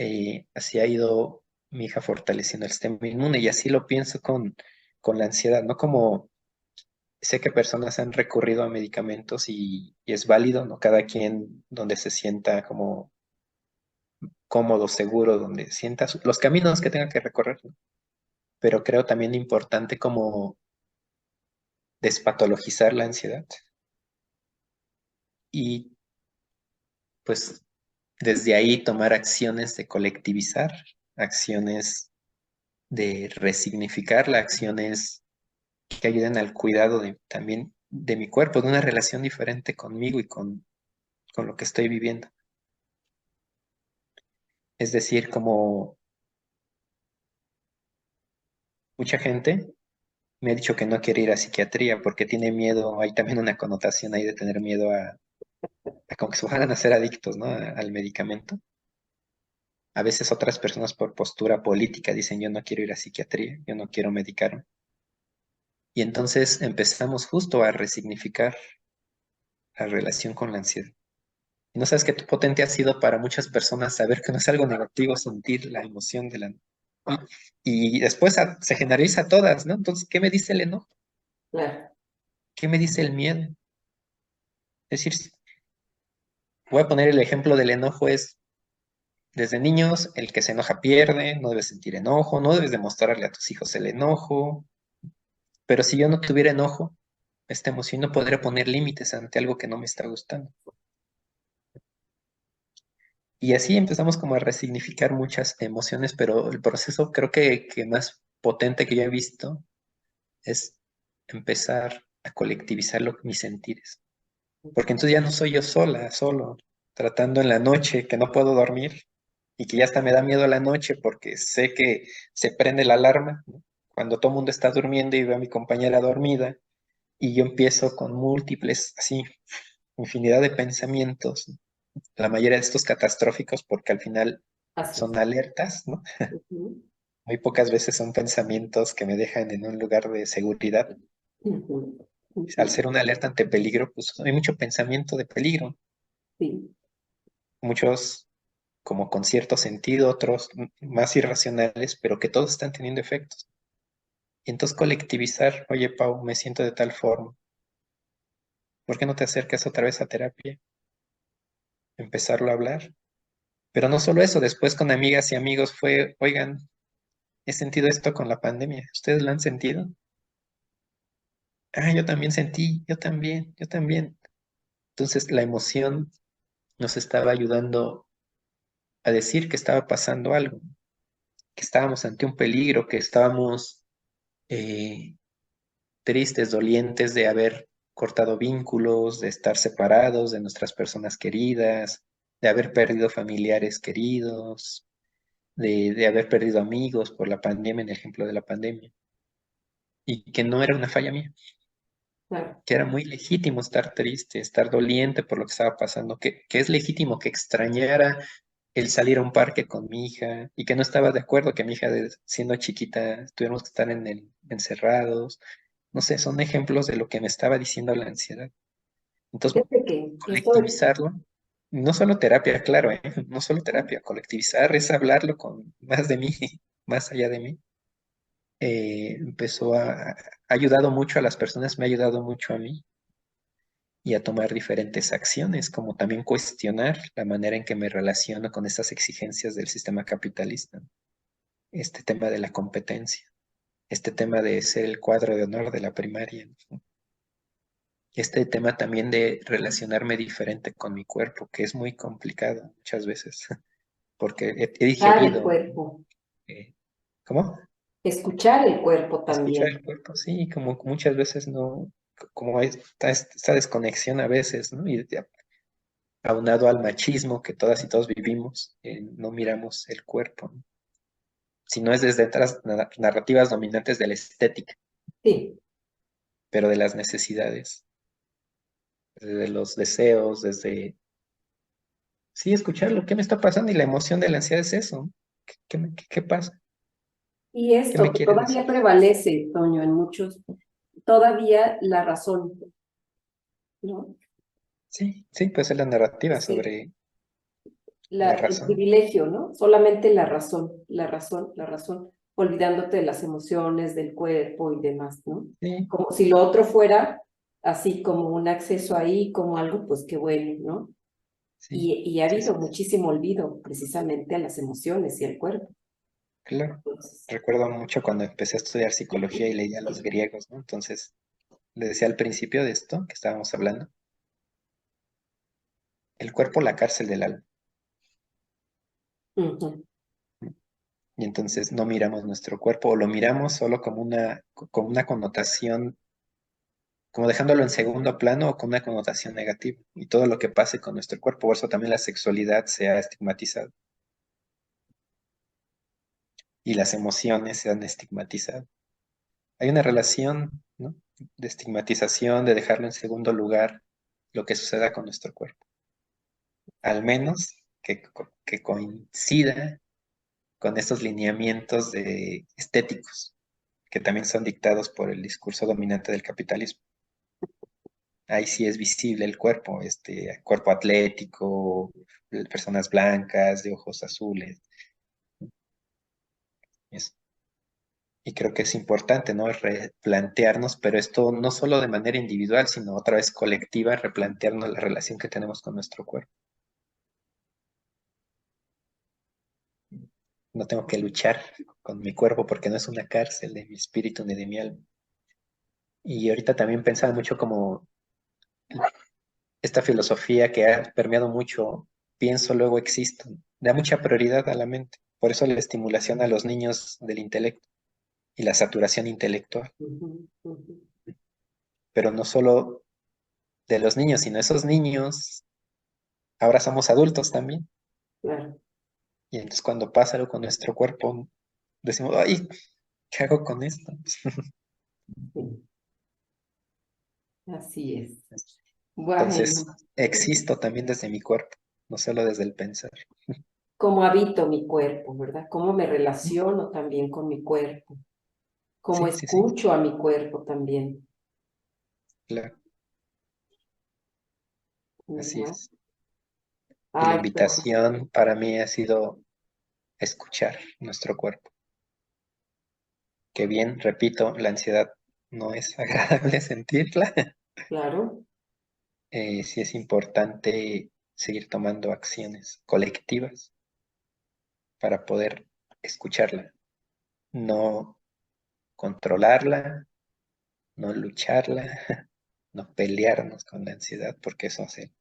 así ha ido mi hija fortaleciendo el sistema inmune y así lo pienso con la ansiedad, ¿no? Como sé que personas han recurrido a medicamentos y es válido, ¿no? Cada quien donde se sienta como cómodo, seguro, donde sienta los caminos que tenga que recorrer, ¿no? Pero creo también importante como despatologizar la ansiedad y pues desde ahí tomar acciones de colectivizar, acciones de resignificarla, acciones que ayuden al cuidado también de mi cuerpo, de una relación diferente conmigo y con lo que estoy viviendo. Es decir, como mucha gente me ha dicho que no quiere ir a psiquiatría porque tiene miedo, hay también una connotación ahí de tener miedo a como que se van a ser adictos, ¿no? Al medicamento. A veces otras personas por postura política dicen yo no quiero ir a psiquiatría, yo no quiero medicarme. Y entonces empezamos justo a resignificar la relación con la ansiedad. Y no sabes qué potente ha sido para muchas personas saber que no es algo negativo sentir la emoción de la... Y después se generaliza a todas, ¿no? Entonces, ¿qué me dice el enojo? Claro. ¿Qué me dice el miedo? Es decir, voy a poner el ejemplo del enojo es, desde niños, el que se enoja pierde, no debes sentir enojo, no debes demostrarle a tus hijos el enojo, pero si yo no tuviera enojo, esta emoción no podría poner límites ante algo que no me está gustando. Y así empezamos como a resignificar muchas emociones, pero el proceso creo que más potente que yo he visto es empezar a colectivizar mis sentires. Porque entonces ya no soy yo sola, solo, tratando en la noche que no puedo dormir y que ya hasta me da miedo la noche porque sé que se prende la alarma, ¿no? Cuando todo el mundo está durmiendo y veo a mi compañera dormida y yo empiezo con múltiples, así, infinidad de pensamientos, ¿no? La mayoría de estos catastróficos porque al final Así son es. alertas, ¿no? Ujú, Muy pocas veces son pensamientos que me dejan en un lugar de seguridad. ujú, Al ujú. ser una alerta ante peligro, pues hay mucho pensamiento de peligro. Sí, Muchos como con cierto sentido, otros más irracionales, pero que todos están teniendo efectos. Y entonces colectivizar, oye, Pau, me siento de tal forma, ¿por qué no te acercas otra vez a terapia? Empezarlo a hablar. Pero no solo eso, después con amigas y amigos fue, oigan, he sentido esto con la pandemia, ¿ustedes lo han sentido? Ah, yo también sentí, yo también, yo también. Entonces la emoción nos estaba ayudando a decir que estaba pasando algo, que estábamos ante un peligro, que estábamos eh, tristes, dolientes de haber cortado vínculos, de estar separados de nuestras personas queridas, de haber perdido familiares queridos, de haber perdido amigos por la pandemia, en el ejemplo de la pandemia, y que no era una falla mía, claro. que era muy legítimo estar triste, estar doliente por lo que estaba pasando, que es legítimo que extrañara el salir a un parque con mi hija y que no estaba de acuerdo que mi hija siendo chiquita tuviéramos que estar encerrados. No sé, son ejemplos de lo que me estaba diciendo la ansiedad. Entonces, Fíjate que esto, colectivizarlo, no solo terapia, claro, ¿eh? No solo terapia, colectivizar es hablarlo con más de mí, más allá de mí. Ha ayudado mucho a las personas, me ha ayudado mucho a mí y a tomar diferentes acciones, como también cuestionar la manera en que me relaciono con estas exigencias del sistema capitalista, este tema de la competencia. este tema de ser el cuadro de honor de la primaria, ¿no? Este tema también de relacionarme diferente con mi cuerpo, que es muy complicado muchas veces, porque he Escuchar el digerido, cuerpo, ¿cómo? escuchar el cuerpo Escuchar el también. cuerpo, sí, como muchas veces no, como esta desconexión a veces, ¿no? Y aunado al machismo que todas y todos vivimos, no miramos el cuerpo, ¿no? Si no es desde otras narrativas dominantes de la estética, Sí, pero de las necesidades, desde los deseos, desde, sí, escucharlo, ¿qué me está pasando? Y la emoción de la ansiedad es eso, ¿no? ¿Qué pasa? y ¿Qué me esto que quiere decir? todavía prevalece, Toño, en muchos, todavía la razón, ¿no? Sí, sí, pues es la narrativa Es sobre la el razón. privilegio, ¿no? Solamente la razón, la razón, la razón, olvidándote de las emociones, del cuerpo y demás, ¿no? Sí, Como si lo otro fuera así como un acceso ahí, como algo, pues qué bueno, ¿no? sí, Y ha sí, habido sí, sí, muchísimo olvido precisamente a las emociones y al cuerpo. claro. Entonces, Recuerdo mucho cuando empecé a estudiar psicología y leía a los griegos, ¿no? Entonces, le decía al principio de esto que estábamos hablando, el cuerpo, la cárcel del alma. ujú, Y entonces no miramos nuestro cuerpo o lo miramos solo como una connotación, como dejándolo en segundo plano o con una connotación negativa. Y todo lo que pase con nuestro cuerpo, por eso también la sexualidad se ha estigmatizado y las emociones se han estigmatizado. Hay una relación, ¿no? De estigmatización, de dejarlo en segundo lugar lo que suceda con nuestro cuerpo. Al menos que coincida con estos lineamientos estéticos que también son dictados por el discurso dominante del capitalismo. Ahí sí es visible el cuerpo, este cuerpo atlético, personas blancas, de ojos azules. Eso. Y creo que es importante, ¿no? Replantearnos, pero esto no solo de manera individual, sino otra vez colectiva, replantearnos la relación que tenemos con nuestro cuerpo. No tengo que luchar con mi cuerpo porque no es una cárcel de mi espíritu ni de mi alma. Y ahorita también pensaba mucho como esta filosofía que ha permeado mucho, pienso, luego existo, da mucha prioridad a la mente. Por eso la estimulación a los niños del intelecto y la saturación intelectual. ujú, ujú. Pero no solo de los niños, sino esos niños, ahora somos adultos también. Claro, Y entonces cuando pasa algo con nuestro cuerpo, decimos, ay, ¿qué hago con esto? sí, así es. Entonces, Bueno, existo también desde mi cuerpo, no solo desde el pensar. cómo habito mi cuerpo, ¿verdad? Cómo me relaciono también con mi cuerpo, cómo Sí, sí, sí, escucho a mi cuerpo también, claro, así ¿verdad? es. Y la Ay, pues, invitación para mí ha sido escuchar nuestro cuerpo. Que bien, repito, la ansiedad no es agradable sentirla. claro, Sí es importante seguir tomando acciones colectivas para poder escucharla, no controlarla, no lucharla, no pelearnos con la ansiedad, porque eso hace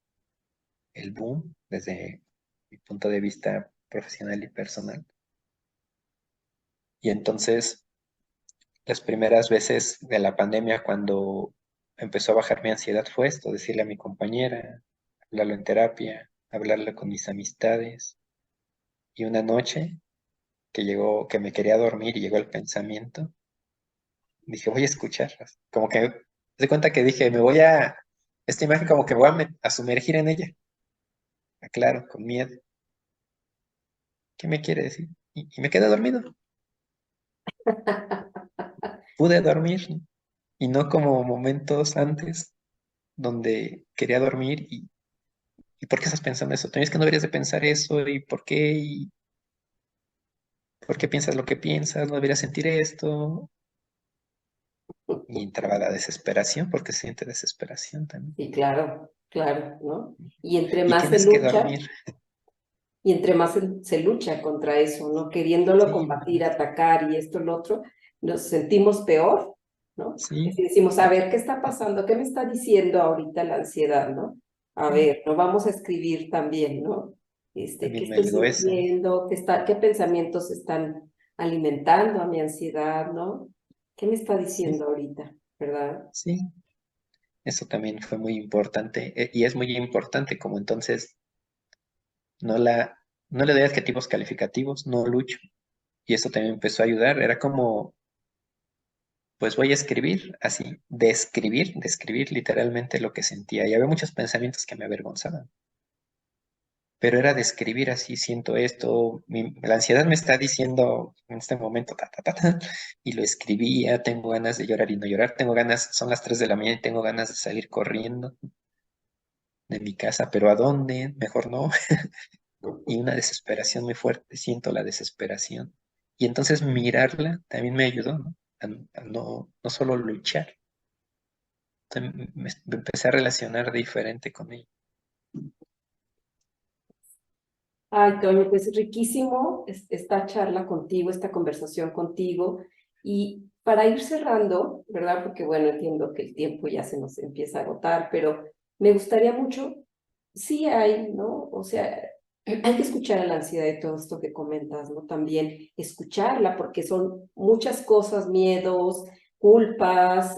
el boom desde mi punto de vista profesional y personal. Y entonces, las primeras veces de la pandemia, cuando empezó a bajar mi ansiedad, fue esto, decirle a mi compañera, hablarlo en terapia, hablarlo con mis amistades. Y una noche que llegó, que me quería dormir y llegó el pensamiento, dije, voy a escucharlas. Como que, de cuenta que dije, esta imagen como que voy a sumergir en ella. Claro, con miedo. ¿Qué me quiere decir? Y me quedé dormido. Pude dormir, ¿no? Y no como momentos antes donde quería dormir ¿y por qué estás pensando eso? Tenías que no deberías de pensar eso y por qué y por qué piensas lo que piensas, no deberías sentir esto. Y entraba la desesperación porque se siente desesperación también. sí, claro, claro, ¿no? Y entre Y más se tienes que lucha, dormir. y entre más se lucha contra eso, ¿no? Queriéndolo Sí, combatir, atacar y esto, lo otro, nos sentimos peor, ¿no? Y Sí, si decimos, a ver, ¿qué está pasando? ¿Qué me está diciendo ahorita la ansiedad, no? A sí, ver, no vamos a escribir también, ¿no? ¿Qué también me estoy ayudó eso. sintiendo? ¿Qué pensamientos están alimentando a mi ansiedad, ¿no? ¿Qué me está Sí, diciendo ahorita, verdad? sí, eso también fue muy importante. Y es muy importante como entonces no no le doy adjetivos calificativos, no lucho. Y eso también empezó a ayudar. Era como, pues voy a escribir así, describir literalmente lo que sentía. Y había muchos pensamientos que me avergonzaban. Pero era describir así, siento esto, la ansiedad me está diciendo en este momento, y lo escribía, tengo ganas de llorar y no llorar, tengo ganas, son las 3 de la mañana y tengo ganas de salir corriendo de mi casa, pero ¿a dónde? Mejor no. Y una desesperación muy fuerte, siento la desesperación. Y entonces mirarla también me ayudó, ¿no? A no solo luchar, me empecé a relacionar diferente con ella. Ay, Toño, pues riquísimo esta charla contigo, esta conversación contigo. Y para ir cerrando, ¿verdad? Porque bueno, entiendo que el tiempo ya se nos empieza a agotar, pero me gustaría mucho, sí hay, ¿no? O sea, hay que escuchar a la ansiedad de todo esto que comentas, ¿no? También escucharla, porque son muchas cosas, miedos, culpas,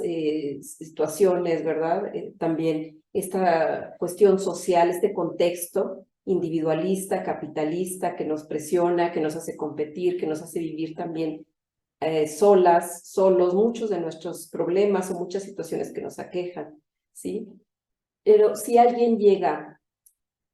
situaciones, ¿verdad? También esta cuestión social, este contexto individualista, capitalista, que nos presiona, que nos hace competir, que nos hace vivir también solas, solos, muchos de nuestros problemas o muchas situaciones que nos aquejan, ¿sí? Pero si alguien llega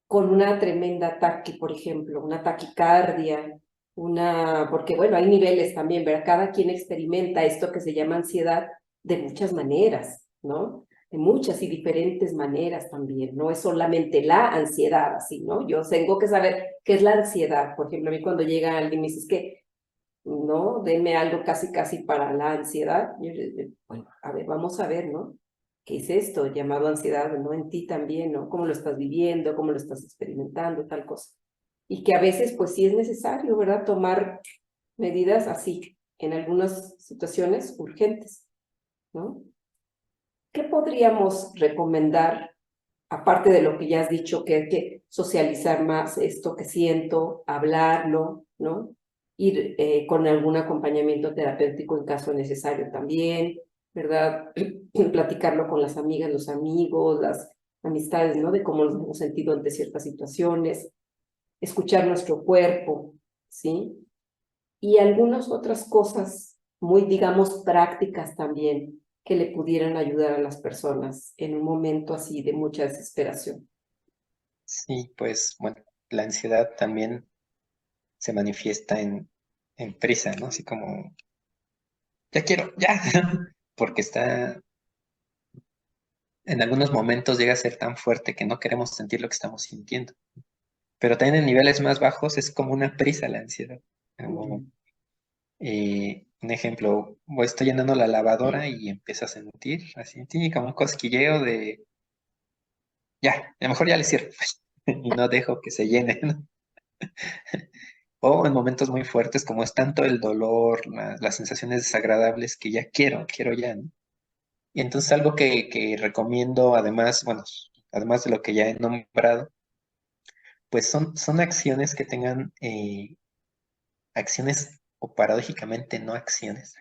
con una tremenda ataque, por ejemplo, una taquicardia, porque bueno, hay niveles también, ¿verdad? Cada quien experimenta esto que se llama ansiedad de muchas maneras, ¿no? De muchas y diferentes maneras también, no es solamente la ansiedad, así, ¿no? Yo tengo que saber qué es la ansiedad. Por ejemplo, a mí cuando llega alguien y me dice, es que, ¿no? Deme algo casi, casi para la ansiedad. Yo le digo, bueno, a ver, vamos a ver, ¿no? ¿Qué es esto llamado ansiedad, ¿no? En ti también, ¿no? ¿Cómo lo estás viviendo? ¿Cómo lo estás experimentando? Tal cosa. Y que a veces, pues sí es necesario, ¿verdad? Tomar medidas así, en algunas situaciones urgentes, ¿no? ¿Qué podríamos recomendar, aparte de lo que ya has dicho, que hay que socializar más esto que siento, hablarlo, ¿no? Ir con algún acompañamiento terapéutico en caso necesario también, ¿verdad? Platicarlo con las amigas, los amigos, las amistades, ¿no? De cómo nos hemos sentido ante ciertas situaciones, escuchar nuestro cuerpo, ¿sí? Y algunas otras cosas muy, digamos, prácticas también que le pudieran ayudar a las personas en un momento así de mucha desesperación. Sí, pues bueno, la ansiedad también se manifiesta en prisa, ¿no? Así como, ya quiero, ya, porque está, en algunos momentos llega a ser tan fuerte que no queremos sentir lo que estamos sintiendo. Pero también en niveles más bajos es como una prisa la ansiedad. Como, Mm. un ejemplo, estoy llenando la lavadora y empiezo a sentir así, sí, como un cosquilleo de, ya, a lo mejor ya le cierro y no dejo que se llene, ¿no? O en momentos muy fuertes, como es tanto el dolor, las sensaciones desagradables que ya quiero ya, ¿no? Y entonces algo que recomiendo, además, bueno, además de lo que ya he nombrado, pues son acciones que tengan acciones o paradójicamente no acciones,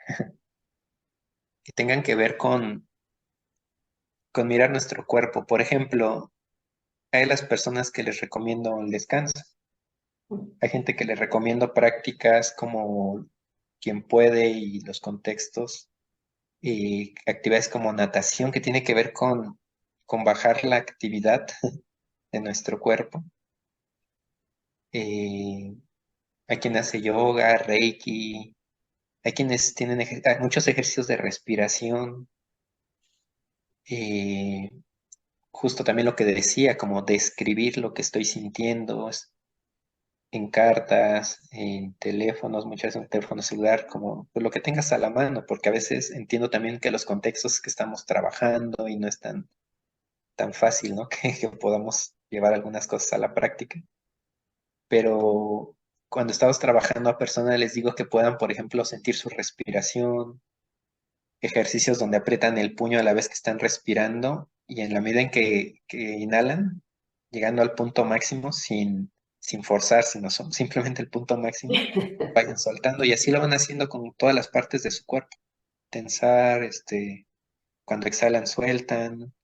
que tengan que ver con mirar nuestro cuerpo. Por ejemplo, hay las personas que les recomiendo el descanso. Hay gente que les recomiendo prácticas como quien puede y los contextos, y actividades como natación que tiene que ver con bajar la actividad de nuestro cuerpo. Eh, hay quien hace yoga, reiki, hay quienes tienen hay muchos ejercicios de respiración. eh, Justo también lo que decía, como describir lo que estoy sintiendo en cartas, en teléfonos, muchas veces en teléfono celular, como pues, lo que tengas a la mano, porque a veces entiendo también que los contextos que estamos trabajando y no es tan fácil, ¿no? Que podamos llevar algunas cosas a la práctica, pero cuando estamos trabajando a personas les digo que puedan, por ejemplo, sentir su respiración, ejercicios donde aprietan el puño a la vez que están respirando y en la medida en que inhalan, llegando al punto máximo sin forzar, sino simplemente el punto máximo, vayan soltando y así lo van haciendo con todas las partes de su cuerpo. Tensar, cuando exhalan, sueltan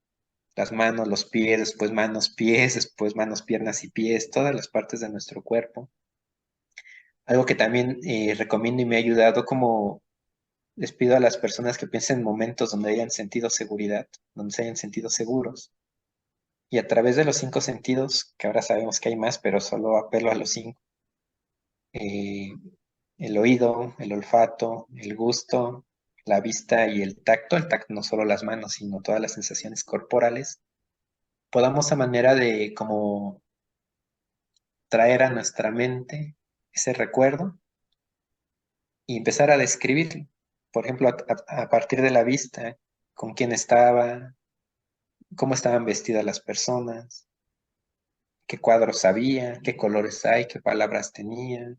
las manos, los pies, después manos, piernas y pies, todas las partes de nuestro cuerpo. Algo que también recomiendo y me ha ayudado como les pido a las personas que piensen en momentos donde hayan sentido seguridad, donde se hayan sentido seguros. Y a través de los 5 sentidos, que ahora sabemos que hay más, pero solo apelo a los 5, eh, el oído, el olfato, el gusto, la vista y el tacto no solo las manos, sino todas las sensaciones corporales, podamos a manera de como traer a nuestra mente ese recuerdo y empezar a describirlo. Por ejemplo, a partir de la vista, con quién estaba, cómo estaban vestidas las personas, qué cuadros había, qué colores hay, qué palabras tenía,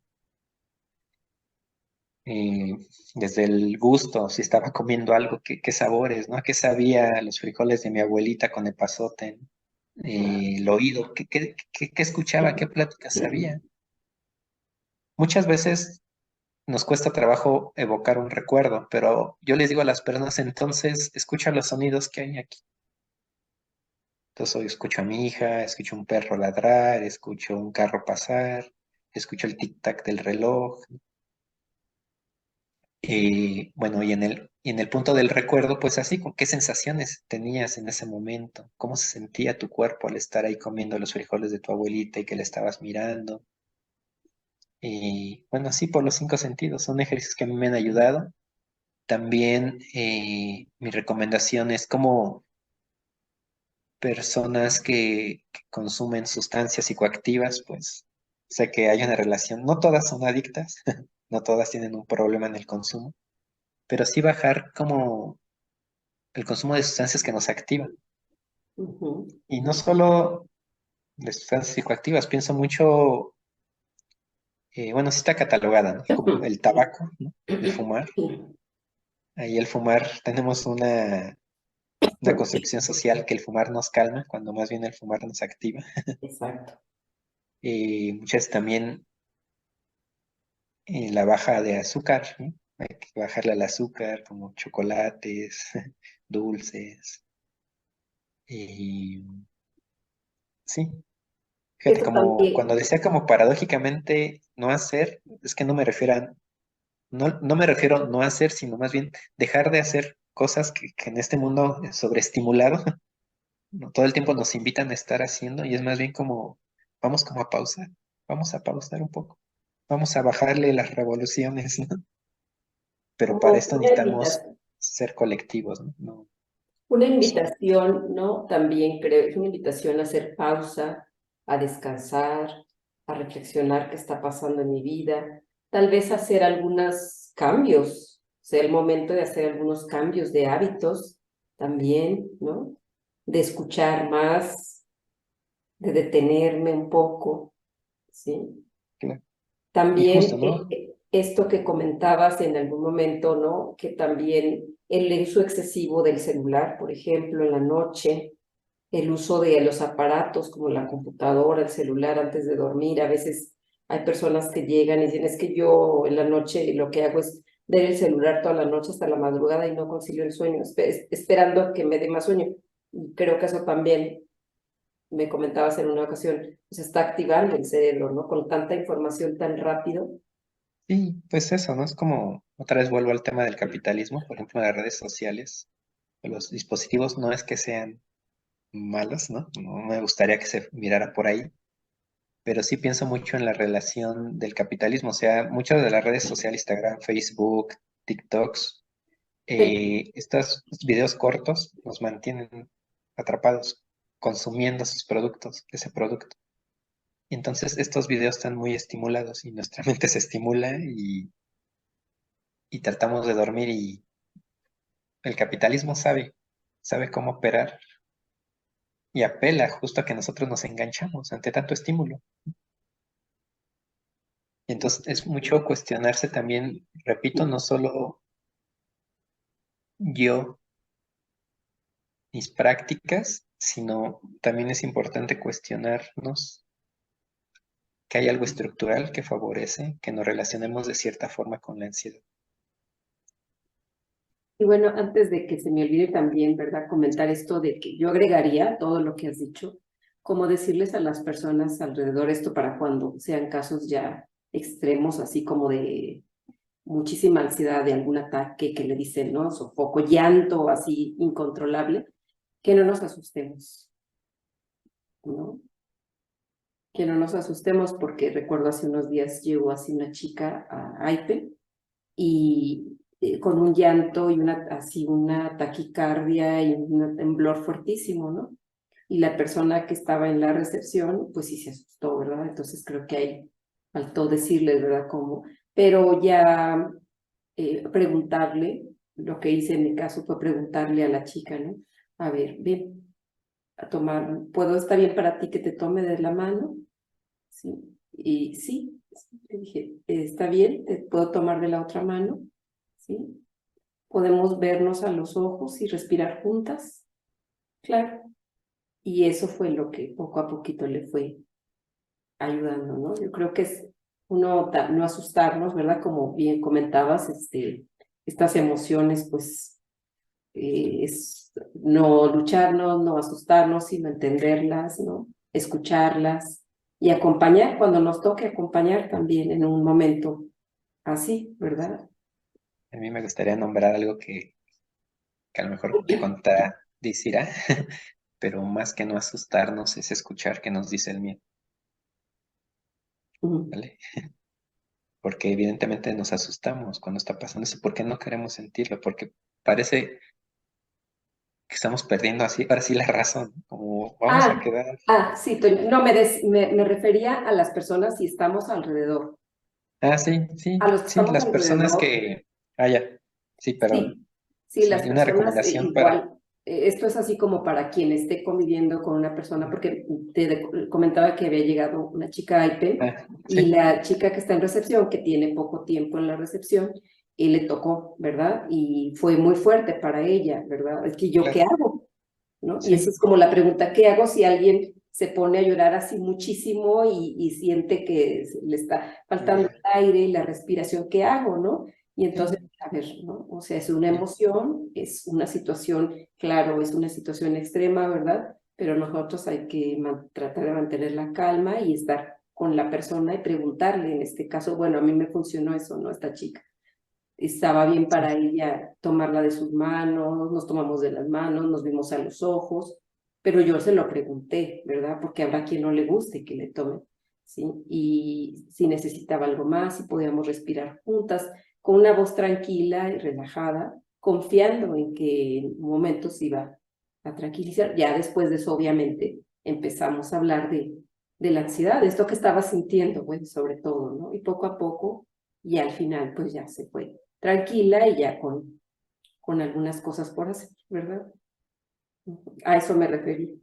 eh, desde el gusto, si estaba comiendo algo, qué sabores, ¿no? ¿Qué sabía los frijoles de mi abuelita con epazote? El oído, qué escuchaba, qué pláticas había. Muchas veces nos cuesta trabajo evocar un recuerdo, pero yo les digo a las personas, entonces, escucha los sonidos que hay aquí. Entonces hoy escucho a mi hija, escucho un perro ladrar, escucho un carro pasar, escucho el tic-tac del reloj. Bueno, y en el punto del recuerdo, pues así, ¿con qué sensaciones tenías en ese momento? ¿Cómo se sentía tu cuerpo al estar ahí comiendo los frijoles de tu abuelita y que le estabas mirando? Y bueno, así por los 5 sentidos, son ejercicios que a mí me han ayudado. También mi recomendación es como personas que consumen sustancias psicoactivas, pues sé que hay una relación, no todas son adictas, no todas tienen un problema en el consumo, pero sí bajar como el consumo de sustancias que nos activan. Ujú. Y no solo de sustancias psicoactivas, pienso mucho, bueno, sí está catalogada, ¿no? Como el tabaco, ¿no? El fumar. Ahí el fumar, tenemos una construcción social que el fumar nos calma, cuando más bien el fumar nos activa. Exacto. Muchas también la baja de azúcar, ¿no? Hay que bajarle al azúcar, como chocolates, dulces. Y sí, fíjate, Eso como también. cuando decía como paradójicamente no hacer, es que no me refiero no me refiero a no hacer, sino más bien dejar de hacer cosas que en este mundo sobreestimulado, ¿no? Todo el tiempo nos invitan a estar haciendo y es más bien como, vamos como a pausar, vamos a pausar un poco, vamos a bajarle las revoluciones, ¿no? Pero para Como esto necesitamos ser colectivos, ¿no? No una solo. invitación, ¿no? También creo, es una invitación a hacer pausa, a descansar, a reflexionar qué está pasando en mi vida, tal vez hacer algunos cambios, sea el momento de hacer algunos cambios de hábitos también, ¿no? De escuchar más, de detenerme un poco, ¿sí? Claro. Y justo, También ¿no? esto que comentabas en algún momento, ¿no? Que también el uso excesivo del celular, por ejemplo, en la noche, el uso de los aparatos como la computadora, el celular antes de dormir. A veces hay personas que llegan y dicen, es que yo en la noche lo que hago es ver el celular toda la noche hasta la madrugada y no concilio el sueño, esperando que me dé más sueño. Y creo que eso también me comentabas en una ocasión, pues está activando el cerebro, ¿no? Con tanta información tan rápido. Sí, pues eso, ¿no? Es como, otra vez vuelvo al tema del capitalismo, por ejemplo, las redes sociales, los dispositivos no es que sean malos, ¿no? No me gustaría que se mirara por ahí, pero sí pienso mucho en la relación del capitalismo, o sea, muchas de las redes sociales, Instagram, Facebook, TikToks, estos videos cortos nos mantienen atrapados, consumiendo sus productos, ese producto. Entonces, estos videos están muy estimulados y nuestra mente se estimula y tratamos de dormir y el capitalismo sabe cómo operar y apela justo a que nosotros nos enganchamos ante tanto estímulo. Entonces es mucho cuestionarse también, repito, no solo yo, mis prácticas, sino también es importante cuestionarnos que hay algo estructural que favorece que nos relacionemos de cierta forma con la ansiedad. Y bueno, antes de que se me olvide también, ¿verdad? Comentar esto de que yo agregaría todo lo que has dicho, como decirles a las personas alrededor esto para cuando sean casos ya extremos, así como de muchísima ansiedad de algún ataque que le dicen, ¿no? Sofoco, llanto así incontrolable, que no nos asustemos, ¿no? Que no nos asustemos porque recuerdo hace unos días llegó así una chica a AIPE y con un llanto y así una taquicardia y un temblor fuertísimo, ¿no? Y la persona que estaba en la recepción, pues sí se asustó, ¿verdad? Entonces creo que ahí faltó decirles, ¿verdad? Cómo, pero ya preguntarle, lo que hice en mi caso fue preguntarle a la chica, ¿no? A ver, ven a tomar, ¿puedo, está bien para ti que te tome de la mano? Sí, y sí, le dije, está bien, te puedo tomar de la otra mano, ¿sí? Podemos vernos a los ojos y respirar juntas, claro. Y eso fue lo que poco a poquito le fue ayudando, ¿no? Yo creo que es uno no asustarnos, ¿verdad? Como bien comentabas, estas emociones, pues, es no lucharnos, no asustarnos, sino entenderlas, ¿no? Escucharlas y acompañar cuando nos toque acompañar también en un momento así, ¿verdad? A mí me gustaría nombrar algo que a lo mejor te contradicirá, pero más que no asustarnos es escuchar qué nos dice el miedo, Ujú. ¿vale? Porque evidentemente nos asustamos cuando está pasando eso, porque no queremos sentirlo, porque parece que estamos perdiendo así, ahora sí la razón, como vamos a Ah, quedar. sí, Toño, no, me refería a las personas si estamos alrededor, Ah, sí, sí, a los que sí, estamos las personas alrededor. que, ya, sí, perdón, Sí, sí, sí, las una personas recomendación para, igual. Esto es así como para quien esté conviviendo con una persona, porque comentaba que había llegado una chica a IPE y sí, la chica que está en recepción, que tiene poco tiempo en la recepción, y le tocó, ¿verdad? Y fue muy fuerte para ella, ¿verdad? Es que yo, ¿qué claro, hago? ¿No? Y esa sí, es como la pregunta, ¿qué hago si alguien se pone a llorar así muchísimo y siente que le está faltando ya, el aire y la respiración? ¿Qué hago, no? Y entonces, sí, a ver, ¿no? O sea, es una sí, emoción, es una situación, claro, es una situación extrema, ¿verdad? Pero nosotros hay que tratar de mantener la calma y estar con la persona y preguntarle, en este caso, bueno, a mí me funcionó eso, ¿no? Esta chica estaba bien para sí, ella tomarla de sus manos, nos tomamos de las manos, nos vimos a los ojos, pero yo se lo pregunté, ¿verdad? Porque habrá quien no le guste que le tome, ¿sí? Y si necesitaba algo más, si podíamos respirar juntas, con una voz tranquila y relajada, confiando en que en un momento se iba a tranquilizar. Ya después de eso, obviamente, empezamos a hablar de la ansiedad, de esto que estaba sintiendo, bueno, sobre todo, ¿no? Y poco a poco, y al final, pues ya se fue tranquila y ya con algunas cosas por hacer, ¿verdad? A eso me referí.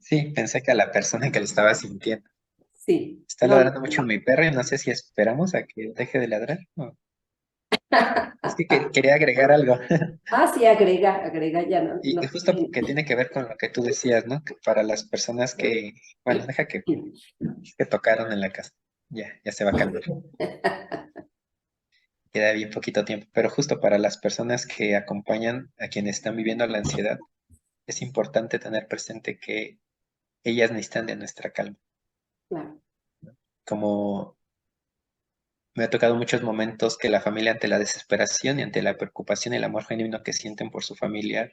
sí, pensé que a la persona que lo estaba sintiendo. Sí, Está no, ladrando mucho mi perro y no sé si esperamos a que deje de ladrar. No, es que, quería agregar algo. sí, agrega, ya no, Y justo que tiene que ver con lo que tú decías, ¿no? Que para las personas que, bueno, deja que tocaron en la casa. Ya se va a calmar. Queda bien poquito tiempo. Pero justo para las personas que acompañan a quienes están viviendo la ansiedad, es importante tener presente que ellas necesitan de nuestra calma. claro, Como me ha tocado muchos momentos que la familia ante la desesperación y ante la preocupación y el amor genuino que sienten por su familiar,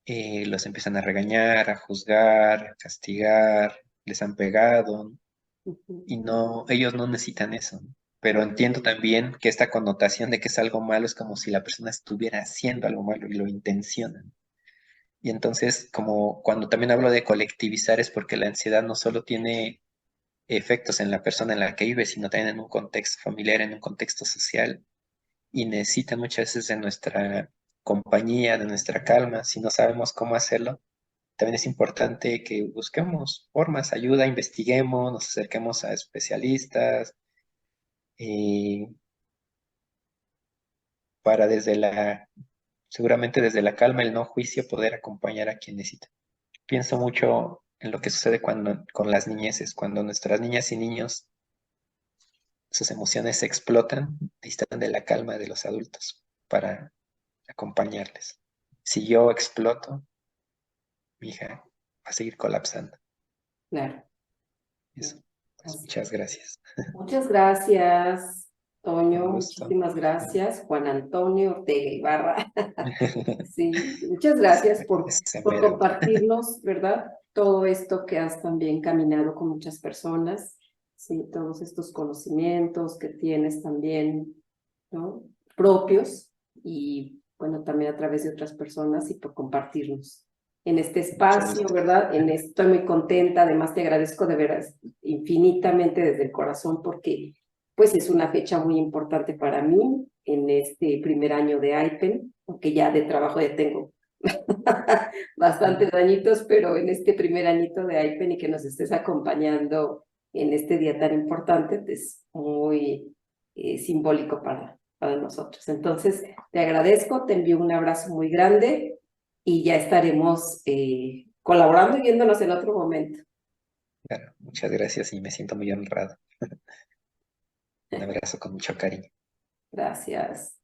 los empiezan a regañar, a juzgar, a castigar, les han pegado ujú, y no, ellos no necesitan eso, ¿no? Pero entiendo también que esta connotación de que es algo malo es como si la persona estuviera haciendo algo malo y lo intencionan. Y entonces, como cuando también hablo de colectivizar es porque la ansiedad no solo tiene efectos en la persona en la que vive, sino también en un contexto familiar, en un contexto social, y necesita muchas veces de nuestra compañía, de nuestra calma. Si no sabemos cómo hacerlo, también es importante que busquemos formas, ayuda, investiguemos, nos acerquemos a especialistas, y para seguramente desde la calma, el no juicio, poder acompañar a quien necesita. Pienso mucho en lo que sucede con las niñeces, cuando nuestras niñas y niños, sus emociones se explotan, necesitan de la calma de los adultos para acompañarles. Si yo exploto, mi hija va a seguir colapsando. Claro. Eso. Pues, Así. muchas gracias. Muchas gracias, Un Toño. gusto. Muchísimas gracias, Juan Antonio Ortega Ibarra. Sí, muchas Sí, gracias ese por mero. compartirnos, ¿verdad? Todo esto que has también caminado con muchas personas, sí, todos estos conocimientos que tienes también, ¿no? Propios y, bueno, también a través de otras personas y por compartirnos en este Mucho espacio, gusto. ¿verdad? Estoy muy contenta, además te agradezco de veras infinitamente desde el corazón porque, pues, es una fecha muy importante para mí en este primer año de IPEN, aunque ya de trabajo ya tengo bastantes añitos, pero en este primer añito de IPEN y que nos estés acompañando en este día tan importante, es muy simbólico para nosotros. Entonces, te agradezco, te envío un abrazo muy grande y ya estaremos colaborando y viéndonos en otro momento. Claro, muchas gracias y me siento muy honrado. Un abrazo con mucho cariño. Gracias.